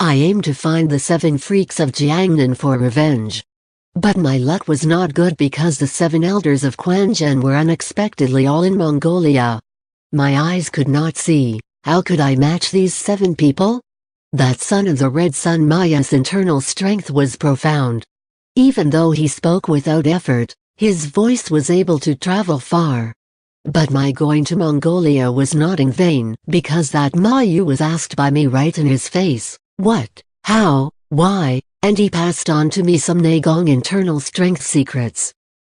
I aimed to find the 7 freaks of Jiangnan for revenge. But my luck was not good because the 7 elders of Quanzhen were unexpectedly all in Mongolia. My eyes could not see. How could I match these 7 people? That son of the Red Sun, Maya's internal strength was profound. Even though he spoke without effort, his voice was able to travel far. But my going to Mongolia was not in vain, because that Mayu was asked by me right in his face, what, how, why, and he passed on to me some Neigong internal strength secrets.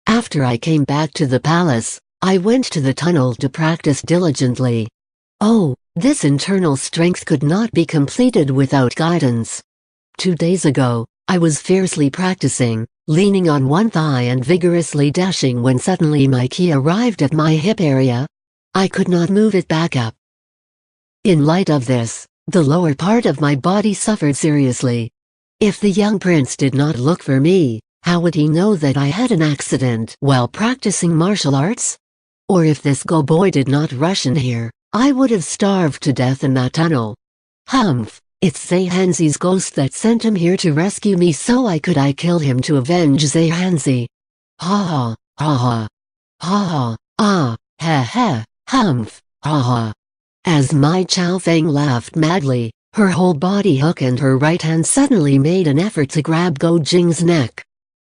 After I came back to the palace, I went to the tunnel to practice diligently. Oh, this internal strength could not be completed without guidance. 2 days ago, I was fiercely practicing, leaning on one thigh and vigorously dashing when suddenly my ki arrived at my hip area. I could not move it back up. In light of this, the lower part of my body suffered seriously. If the young prince did not look for me, how would he know that I had an accident while practicing martial arts? Or if this go boy did not rush in here, I would have starved to death in that tunnel. Humph, it's Zhehanzi's ghost that sent him here to rescue me, so I kill him to avenge Zhehanzi. Ha ha, ha ha. Ha ha, ah, ha ha, humph, ha ha. As Mai Chaofeng laughed madly, her whole body hook and her right hand suddenly made an effort to grab Go Jing's neck.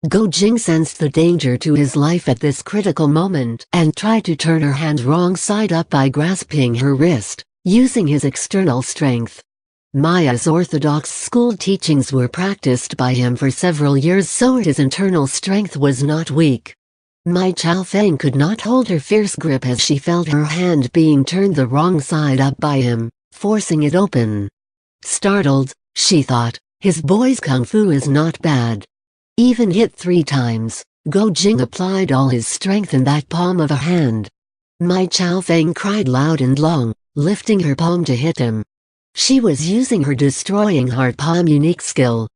Go Jing sensed the danger to his life at this critical moment and tried to turn her hand wrong side up by grasping her wrist, using his external strength. Maya's orthodox school teachings were practiced by him for several years, so his internal strength was not weak. Mai Chaofeng could not hold her fierce grip as she felt her hand being turned the wrong side up by him, forcing it open. Startled, she thought, his boy's kung fu is not bad. Even hit 3 times, Go Jing applied all his strength in that palm of a hand. Mai Chaofeng cried loud and long, lifting her palm to hit him. She was using her destroying heart palm unique skill.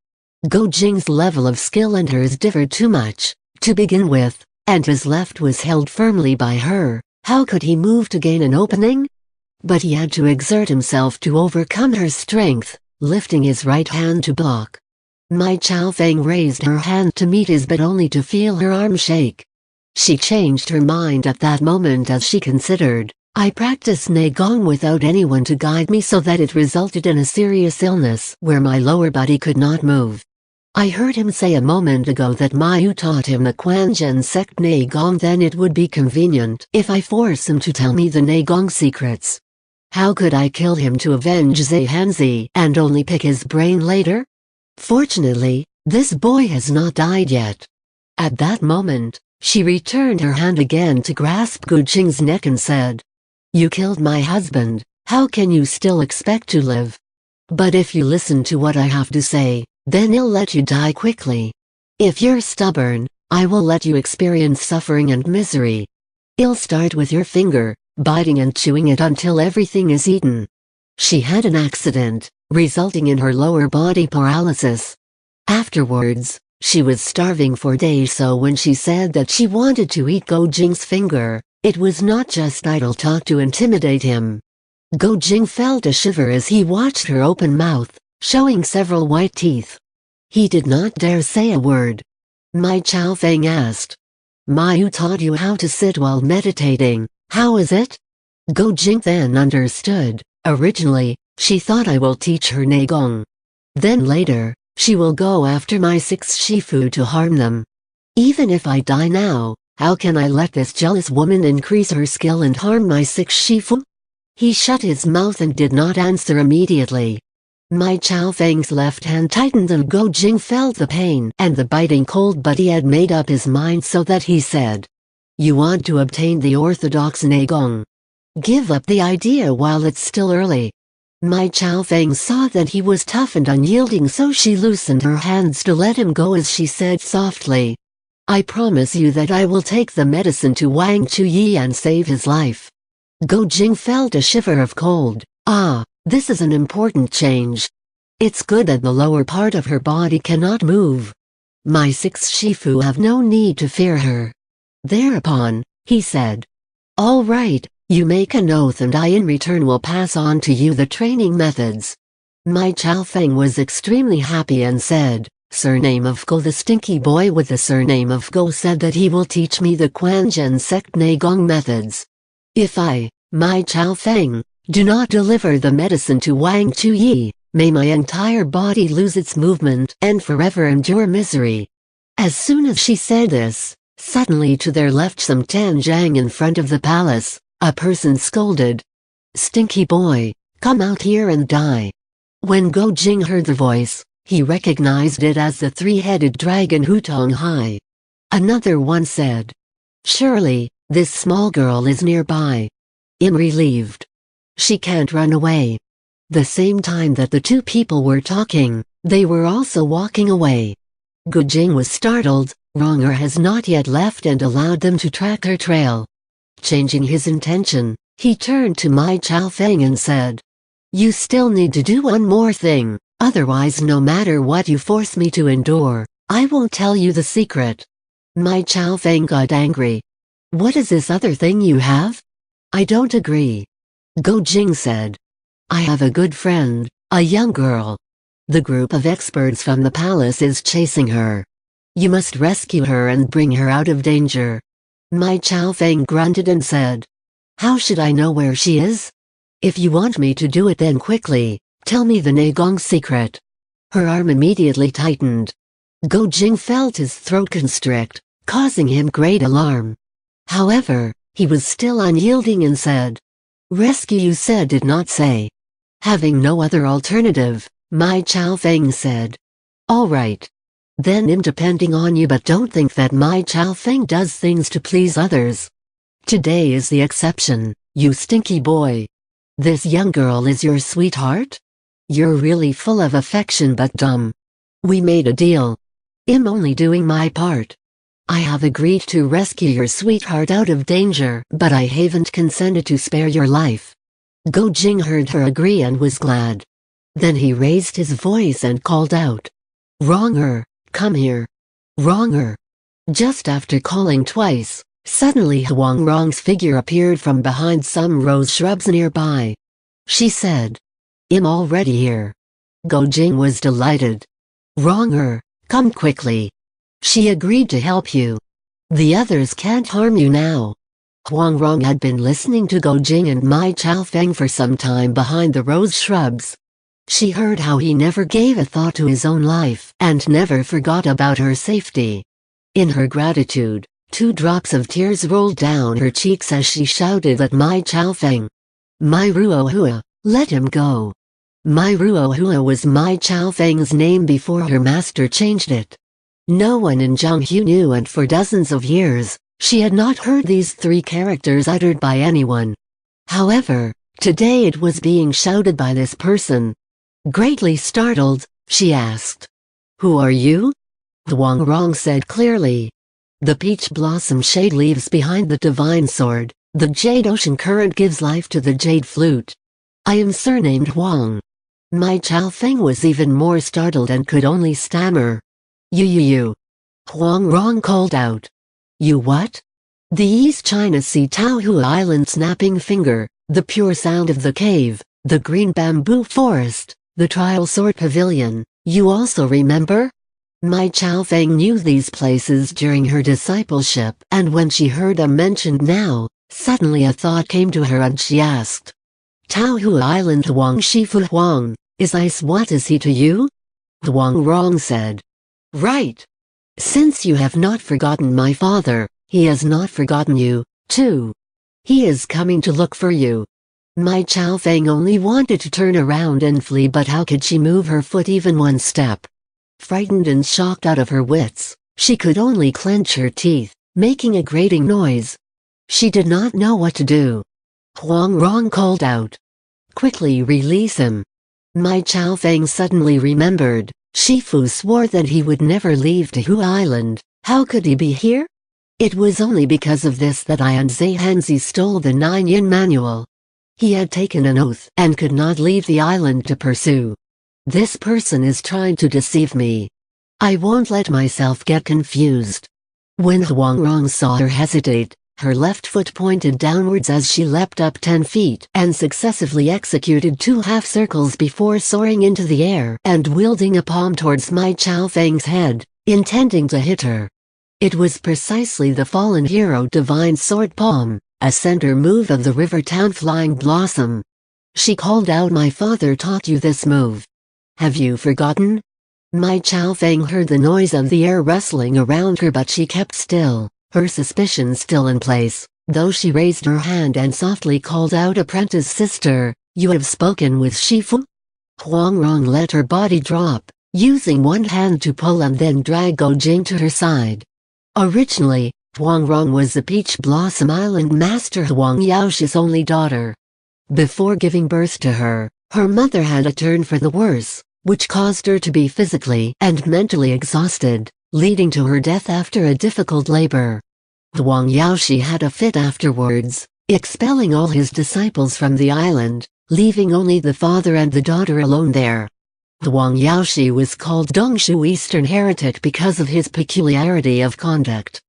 Go Jing's level of skill and hers differed too much, to begin with, and his left was held firmly by her. How could he move to gain an opening? But he had to exert himself to overcome her strength, lifting his right hand to block. Mai Chaofeng raised her hand to meet his but only to feel her arm shake. She changed her mind at that moment as she considered, I practiced Neigong without anyone to guide me, so that it resulted in a serious illness where my lower body could not move. I heard him say a moment ago that Mayu taught him the Quanzhen sect Neigong, then it would be convenient if I force him to tell me the Neigong secrets. How could I kill him to avenge Zhehanzi and only pick his brain later? Fortunately, this boy has not died yet. At that moment, she returned her hand again to grasp Go Jing's neck and said, You killed my husband, how can you still expect to live? But if you listen to what I have to say, then I'll let you die quickly. If you're stubborn, I will let you experience suffering and misery. I'll start with your finger, biting and chewing it until everything is eaten. She had an accident, resulting in her lower body paralysis. Afterwards, she was starving for days, so when she said that she wanted to eat Go Jing's finger, it was not just idle talk to intimidate him. Go Jing felt a shiver as he watched her open mouth, showing several white teeth. He did not dare say a word. Mai Chaofeng asked, Mayu taught you how to sit while meditating, how is it? Go Jing then understood. Originally, she thought I will teach her Neigong. Then later, she will go after my 6 Shifu to harm them. Even if I die now, how can I let this jealous woman increase her skill and harm my 6 Shifu? He shut his mouth and did not answer immediately. Mai Chaofeng's left hand tightened and Go Jing felt the pain and the biting cold, but he had made up his mind, so that he said, You want to obtain the orthodox Neigong. Give up the idea while it's still early. Mai Chaofeng saw that he was tough and unyielding, so she loosened her hands to let him go as she said softly, I promise you that I will take the medicine to Wang Chuyi and save his life. Go Jing felt a shiver of cold. Ah, this is an important change. It's good that the lower part of her body cannot move. My 6 Shifu have no need to fear her. Thereupon, he said, All right. You make an oath and I in return will pass on to you the training methods. My Chao Feng was extremely happy and said, "Surname of Go." The stinky boy with the surname of Go said that he will teach me the Quanzhen sect Neigong methods. If I, my Chao Feng, do not deliver the medicine to Wang Chuyi, may my entire body lose its movement and forever endure misery." As soon as she said this, suddenly to their left some Tanjiang in front of the palace, a person scolded, "Stinky boy, come out here and die." When Go Jing heard the voice, he recognized it as the three-headed dragon Hutong Hai. Another one said, "Surely, this small girl is nearby." I'm relieved. She can't run away. The same time that the two people were talking, they were also walking away. Go Jing was startled. Wronger has not yet left and allowed them to track her trail. Changing his intention, he turned to my Chao Feng and said, "You still need to do one more thing, otherwise no matter what you force me to endure, I won't tell you the secret." My Chao Feng got angry. "What is this other thing you have?" "I don't agree." Go Jing said, "I have a good friend, a young girl. The group of experts from the palace is chasing her. You must rescue her and bring her out of danger." My Chao Feng grunted and said, "How should I know where she is? If you want me to do it then quickly, tell me the Neigong secret." Her arm immediately tightened. Go Jing felt his throat constrict, causing him great alarm. However, he was still unyielding and said, "Rescue you said did not say." Having no other alternative, my Chao Feng said, "All right. Then I'm depending on you, but don't think that my Chao Feng does things to please others. Today is the exception, you stinky boy. This young girl is your sweetheart? You're really full of affection but dumb. We made a deal. I'm only doing my part. I have agreed to rescue your sweetheart out of danger, but I haven't consented to spare your life." Go Jing heard her agree and was glad. Then he raised his voice and called out, "Wronger, come here. Wronger." Just after calling twice, suddenly Huang Rong's figure appeared from behind some rose shrubs nearby. She said, "I'm already here." Go Jing was delighted. "Wronger, come quickly. She agreed to help you. The others can't harm you now." Huang Rong had been listening to Go Jing and my Chao Feng for some time behind the rose shrubs. She heard how he never gave a thought to his own life and never forgot about her safety. In her gratitude, 2 drops of tears rolled down her cheeks as she shouted at my Chao Feng, "My Ruo Hua, let him go." My Ruo Hua was my Chao Feng's name before her master changed it. No one in Zhonghu knew, and for dozens of years, she had not heard these 3 characters uttered by anyone. However, today it was being shouted by this person. Greatly startled, she asked, "Who are you?" Huang Rong said clearly, "The peach blossom shade leaves behind the divine sword, the jade ocean current gives life to the jade flute. I am surnamed Huang." My Chao Feng was even more startled and could only stammer, You. Huang Rong called out. "You what?" The East China Sea Taohu Island snapping finger, the pure sound of the cave, the green bamboo forest, the trial sword pavilion, you also remember? My Chao Feng knew these places during her discipleship, and when she heard them mentioned now, suddenly a thought came to her and she asked, "Taohu Island Huang Shifu Huang, is ice what is he to you?" Huang Rong said, "Right. Since you have not forgotten my father, he has not forgotten you, too. He is coming to look for you." My Chao Feng only wanted to turn around and flee, but how could she move her foot even one step? Frightened and shocked out of her wits, she could only clench her teeth, making a grating noise. She did not know what to do. Huang Rong called out, "Quickly release him." My Chao Feng suddenly remembered, Shifu swore that he would never leave Taohu Island. How could he be here? It was only because of this that I and Zhe Hanzi stole the 9-yin manual. He had taken an oath and could not leave the island to pursue. This person is trying to deceive me. I won't let myself get confused. When Huang Rong saw her hesitate, Her left foot pointed downwards as she leapt up 10 feet and successively executed 2 half-circles before soaring into the air and wielding a palm towards Mai Chao Feng's head, intending to hit her. It was precisely the fallen hero Divine Sword Palm, a center move of the River Town Flying Blossom. She called out, "My father taught you this move. Have you forgotten?" Mai Chao Feng heard the noise of the air rustling around her, but she kept still, her suspicions still in place, though she raised her hand and softly called out, "Apprentice sister, you have spoken with Shifu?" Huang Rong let her body drop, using one hand to pull and then drag Go Jing to her side. Originally, Huang Rong was the Peach Blossom Island Master Huang Yaoshi's only daughter. Before giving birth to her, her mother had a turn for the worse, which caused her to be physically and mentally exhausted, leading to her death after a difficult labor. Huang Yaoshi had a fit afterwards, expelling all his disciples from the island, leaving only the father and the daughter alone there. Huang Yaoshi was called Dongshu Eastern Heretic because of his peculiarity of conduct.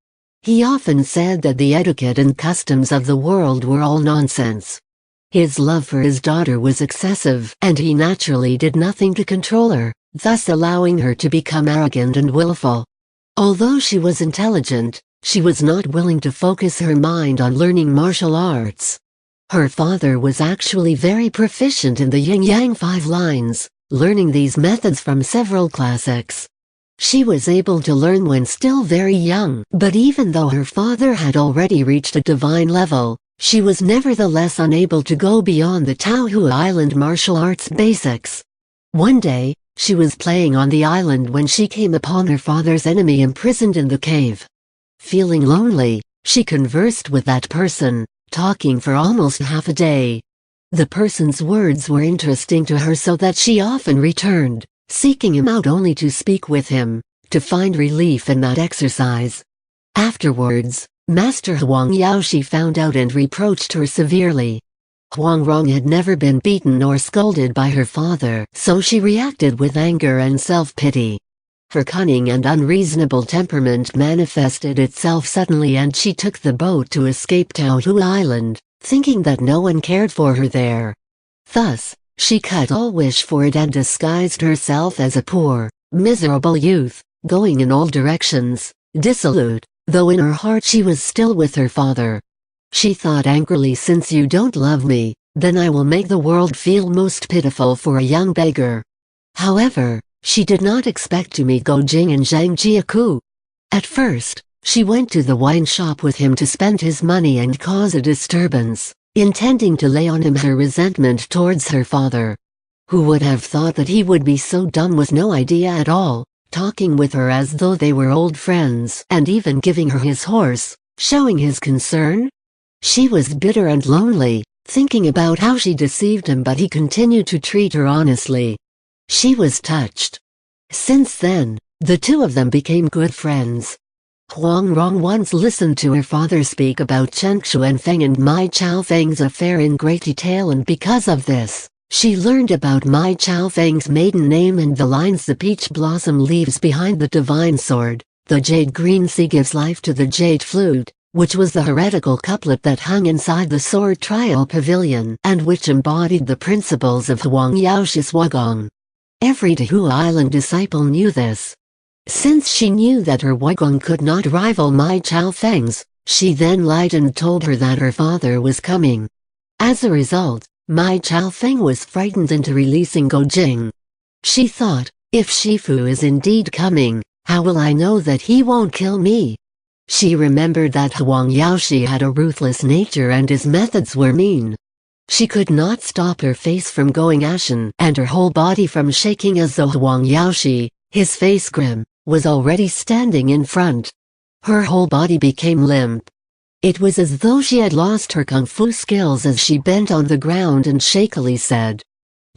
He often said that the etiquette and customs of the world were all nonsense. His love for his daughter was excessive, and he naturally did nothing to control her, thus allowing her to become arrogant and willful. Although she was intelligent, she was not willing to focus her mind on learning martial arts. Her father was actually very proficient in the Yin-Yang 5 lines, learning these methods from several classics. She was able to learn when still very young, but even though her father had already reached a divine level, she was nevertheless unable to go beyond the Taohu Island martial arts basics. One day, she was playing on the island when she came upon her father's enemy imprisoned in the cave. Feeling lonely, she conversed with that person, talking for almost half a day. The person's words were interesting to her, so that she often returned, seeking him out only to speak with him, to find relief in that exercise. Afterwards, Master Huang Yaoshi found out and reproached her severely. Huang Rong had never been beaten or scolded by her father, so she reacted with anger and self-pity. Her cunning and unreasonable temperament manifested itself suddenly, and she took the boat to escape Taohu Island, thinking that no one cared for her there. Thus, she cut all wish for it and disguised herself as a poor, miserable youth, going in all directions, dissolute, though in her heart she was still with her father. She thought angrily, "Since you don't love me, then I will make the world feel most pitiful for a young beggar." However, she did not expect to meet Go Jing and Zhang Jiaku. At first, she went to the wine shop with him to spend his money and cause a disturbance, intending to lay on him her resentment towards her father. Who would have thought that he would be so dumb, with no idea at all, talking with her as though they were old friends, and even giving her his horse, showing his concern? She was bitter and lonely, thinking about how she deceived him, but he continued to treat her honestly. She was touched. Since then, the two of them became good friends. Huang Rong once listened to her father speak about Chen Xuanfeng and Mai Chao Feng's affair in great detail, and because of this, she learned about Mai Chao Feng's maiden name and the lines the peach blossom leaves behind the divine sword. The jade green sea gives life to the jade flute, which was the heretical couplet that hung inside the sword trial pavilion and which embodied the principles of Huang Yaoshi's Wugong. Every Taohu Island disciple knew this. Since she knew that her Wugong could not rival Mai Chao Feng's, she then lied and told her that her father was coming. As a result, Mai Chao Feng was frightened into releasing Go Jing. She thought, "If Shifu is indeed coming, how will I know that he won't kill me?" She remembered that Huang Yaoshi had a ruthless nature and his methods were mean. She could not stop her face from going ashen and her whole body from shaking, as though Huang Yaoshi, his face grim, was already standing in front. Her whole body became limp. It was as though she had lost her kung fu skills as she bent on the ground and shakily said,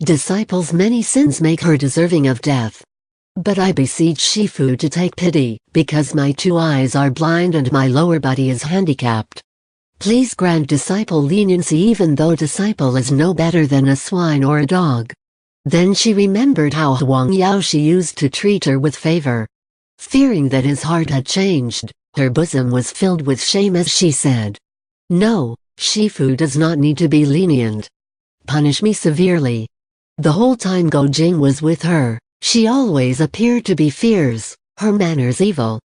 "Disciples, many sins make her deserving of death. But I beseech Shifu to take pity, because my two eyes are blind and my lower body is handicapped. Please grant disciple leniency, even though disciple is no better than a swine or a dog." Then she remembered how Huang Yaoshi used to treat her with favor. Fearing that his heart had changed, Her bosom was filled with shame as she said, "No, Shifu does not need to be lenient. Punish me severely." The whole time Go Jing was with her, she always appeared to be fierce, her manners evil.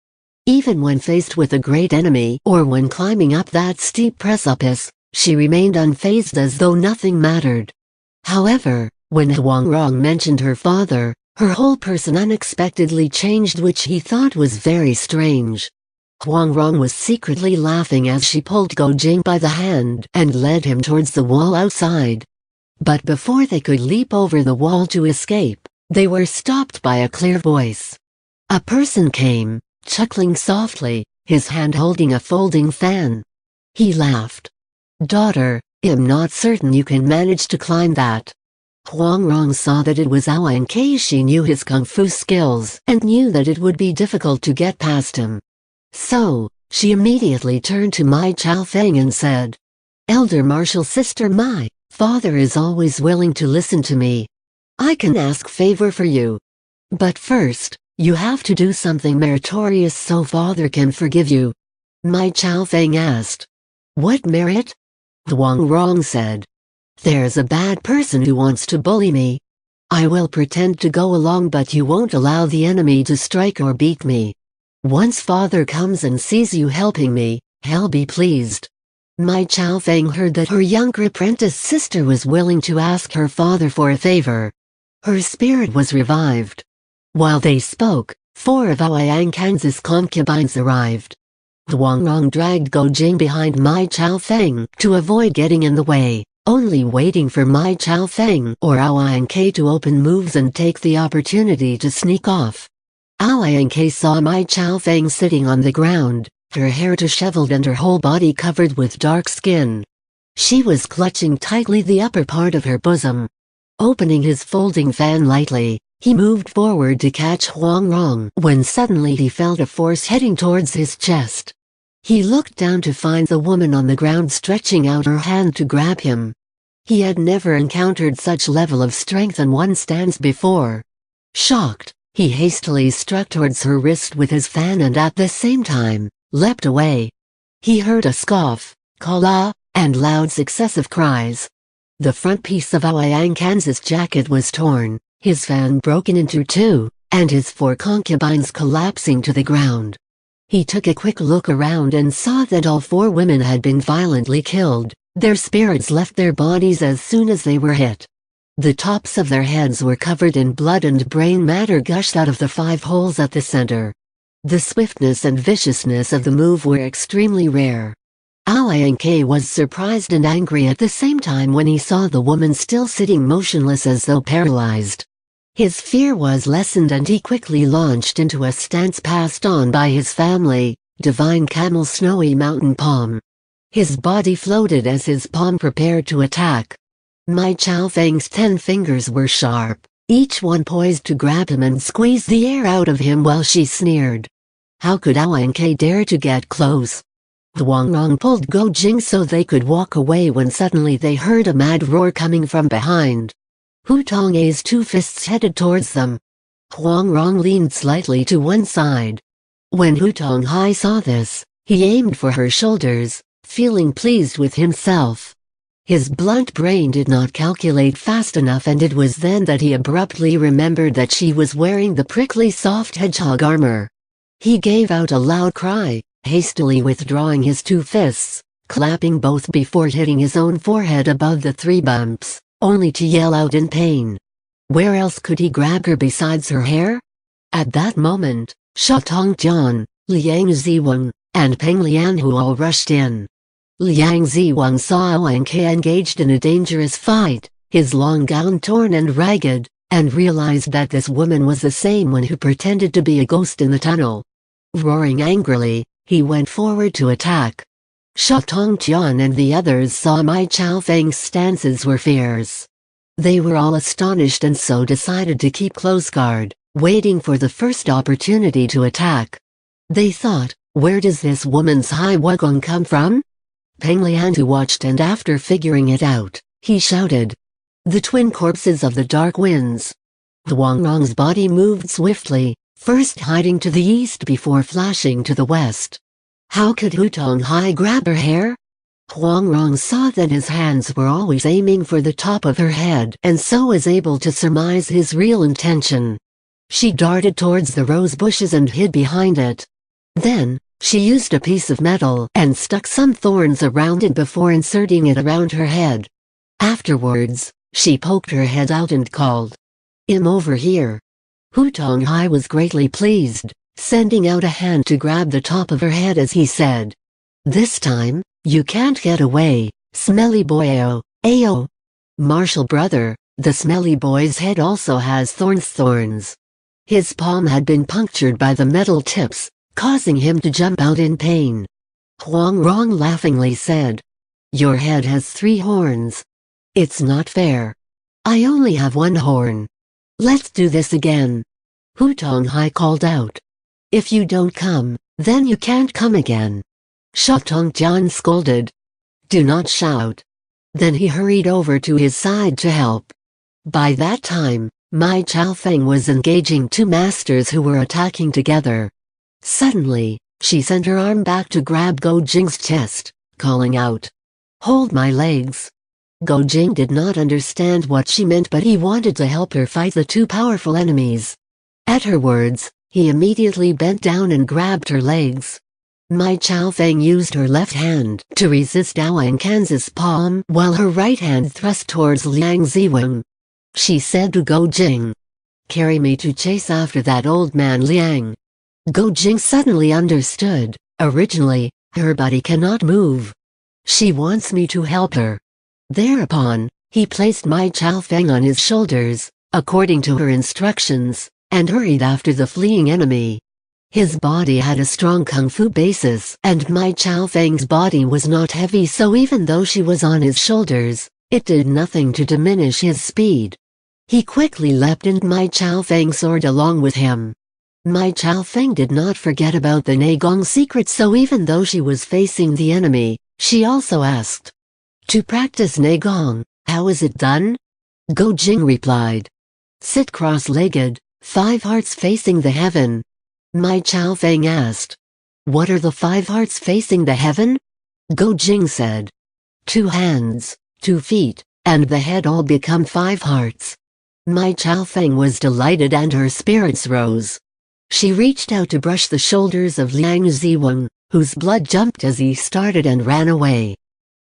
Even when faced with a great enemy or when climbing up that steep precipice, she remained unfazed as though nothing mattered. However, when Huang Rong mentioned her father, her whole person unexpectedly changed, which he thought was very strange. Huang Rong was secretly laughing as she pulled Go Jing by the hand and led him towards the wall outside. But before they could leap over the wall to escape, they were stopped by a clear voice. A person came, chuckling softly, his hand holding a folding fan. He laughed. "Daughter, I'm not certain you can manage to climb that." Huang Rong saw that it was Aoyang. She knew his kung fu skills and knew that it would be difficult to get past him. So, she immediately turned to Mai Chao Feng and said, "Elder Martial Sister Mai, father is always willing to listen to me. I can ask favor for you. But first, you have to do something meritorious so father can forgive you." Mai Chao Feng asked, "What merit?" Huang Rong said, "There's a bad person who wants to bully me. I will pretend to go along, but you won't allow the enemy to strike or beat me. Once father comes and sees you helping me, he'll be pleased." Mai Chao Feng heard that her younger apprentice sister was willing to ask her father for a favor. Her spirit was revived. While they spoke, 4 of Aoyang Kan's concubines arrived. Huang Rong dragged Go Jing behind Mai Chao Feng to avoid getting in the way, only waiting for Mai Chao Feng or Aoyang to open moves and take the opportunity to sneak off. Aoyang saw Mai Chao Feng sitting on the ground, her hair disheveled and her whole body covered with dark skin. She was clutching tightly the upper part of her bosom. Opening his folding fan lightly, he moved forward to catch Huang Rong when suddenly he felt a force heading towards his chest. He looked down to find the woman on the ground stretching out her hand to grab him. He had never encountered such level of strength in one stance before. Shocked, he hastily struck towards her wrist with his fan and at the same time, leapt away. He heard a scoff, "Kala," and loud successive cries. The front piece of Aoyang Kan's jacket was torn, his fan broken into 2, and his 4 concubines collapsing to the ground. He took a quick look around and saw that all 4 women had been violently killed. Their spirits left their bodies as soon as they were hit. The tops of their heads were covered in blood and brain matter gushed out of the 5 holes at the center. The swiftness and viciousness of the move were extremely rare. Aoyang was surprised and angry at the same time when he saw the woman still sitting motionless as though paralyzed. His fear was lessened and he quickly launched into a stance passed on by his family, Divine Camel Snowy Mountain Palm. His body floated as his palm prepared to attack. Mai Chao Feng's 10 fingers were sharp, each one poised to grab him and squeeze the air out of him while she sneered. How could Aoyang dare to get close? Huang Rong pulled Go Jing so they could walk away when suddenly they heard a mad roar coming from behind. Hu Tong's 2 fists headed towards them. Huang Rong leaned slightly to one side. When Hu Tonghai saw this, he aimed for her shoulders, feeling pleased with himself. His blunt brain did not calculate fast enough, and it was then that he abruptly remembered that she was wearing the prickly soft hedgehog armor. He gave out a loud cry, hastily withdrawing his 2 fists, clapping both before hitting his own forehead above the 3 bumps, only to yell out in pain. Where else could he grab her besides her hair? At that moment, Sha Tongtian, Liang Ziwang, and Peng Lianhu all rushed in. Liang Ziwang saw Aoyang engaged in a dangerous fight, his long gown torn and ragged, and realized that this woman was the same one who pretended to be a ghost in the tunnel. Roaring angrily, he went forward to attack. Sha Tongtian and the others saw Mai Chao Feng's stances were fierce. They were all astonished and so decided to keep close guard, waiting for the first opportunity to attack. They thought, where does this woman's high wugong come from? Peng Lianhu watched, and after figuring it out, he shouted, "The twin corpses of the dark winds." Huang Rong's body moved swiftly, first hiding to the east before flashing to the west. How could Hu Tonghai grab her hair? Huang Rong saw that his hands were always aiming for the top of her head and so was able to surmise his real intention. She darted towards the rose bushes and hid behind it. Then, she used a piece of metal and stuck some thorns around it before inserting it around her head. Afterwards, she poked her head out and called, "I'm over here." Hu Tonghai was greatly pleased, sending out a hand to grab the top of her head as he said, "This time, you can't get away, smelly boy Ayo. Marshall brother, the smelly boy's head also has thorns. His palm had been punctured by the metal tips, causing him to jump out in pain. Huang Rong laughingly said, "Your head has 3 horns. It's not fair. I only have 1 horn. Let's do this again." Hu Tonghai called out, "If you don't come, then you can't come again." Sha Tongjian scolded, "Do not shout." Then he hurried over to his side to help. By that time, Mai Chaofeng was engaging 2 masters who were attacking together. Suddenly, she sent her arm back to grab Go Jing's chest, calling out, "Hold my legs." Go Jing did not understand what she meant, but he wanted to help her fight the 2 powerful enemies. At her words, he immediately bent down and grabbed her legs. Mai Chaofeng used her left hand to resist Dao Kan's palm while her right hand thrust towards Liang Ziwang. She said to Go Jing, "Carry me to chase after that old man Liang." Go Jing suddenly understood. Originally, her body cannot move. She wants me to help her. Thereupon, he placed Mai Chaofeng on his shoulders, according to her instructions, and hurried after the fleeing enemy. His body had a strong kung fu basis, and Mai Chaofeng's body was not heavy, so even though she was on his shoulders, it did nothing to diminish his speed. He quickly leapt and Mai Chaofeng soared along with him. Mai Chaofeng did not forget about the Neigong secret, so even though she was facing the enemy, she also asked, "To practice Neigong, how is it done?" Go Jing replied, "Sit cross-legged, 5 hearts facing the heaven." Mai Chaofeng asked, "What are the 5 hearts facing the heaven?" Go Jing said, 2 hands, 2 feet, and the head all become 5 hearts. Mai Chaofeng was delighted and her spirits rose. She reached out to brush the shoulders of Liang Ziwang, whose blood jumped as he started and ran away.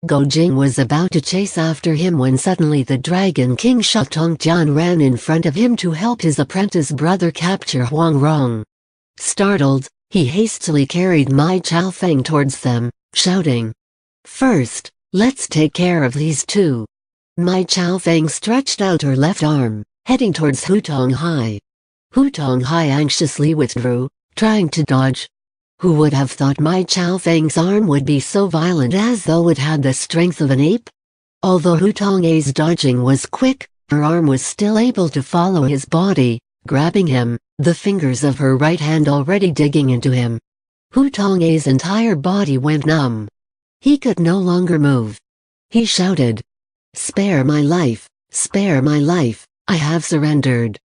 Go Jing was about to chase after him when suddenly the Dragon King Sha Tongjian ran in front of him to help his apprentice brother capture Huang Rong. Startled, he hastily carried Mai Chaofeng towards them, shouting, "First, let's take care of these 2. Mai Chaofeng stretched out her left arm, heading towards Hu Tonghai. Hu Tonghai anxiously withdrew, trying to dodge. Who would have thought Mai Chaofeng's arm would be so violent, as though it had the strength of an ape? Although Hu Tonghai's dodging was quick, her arm was still able to follow his body, grabbing him, the fingers of her right hand already digging into him. Hu Tonghai's entire body went numb. He could no longer move. He shouted, "Spare my life, I have surrendered."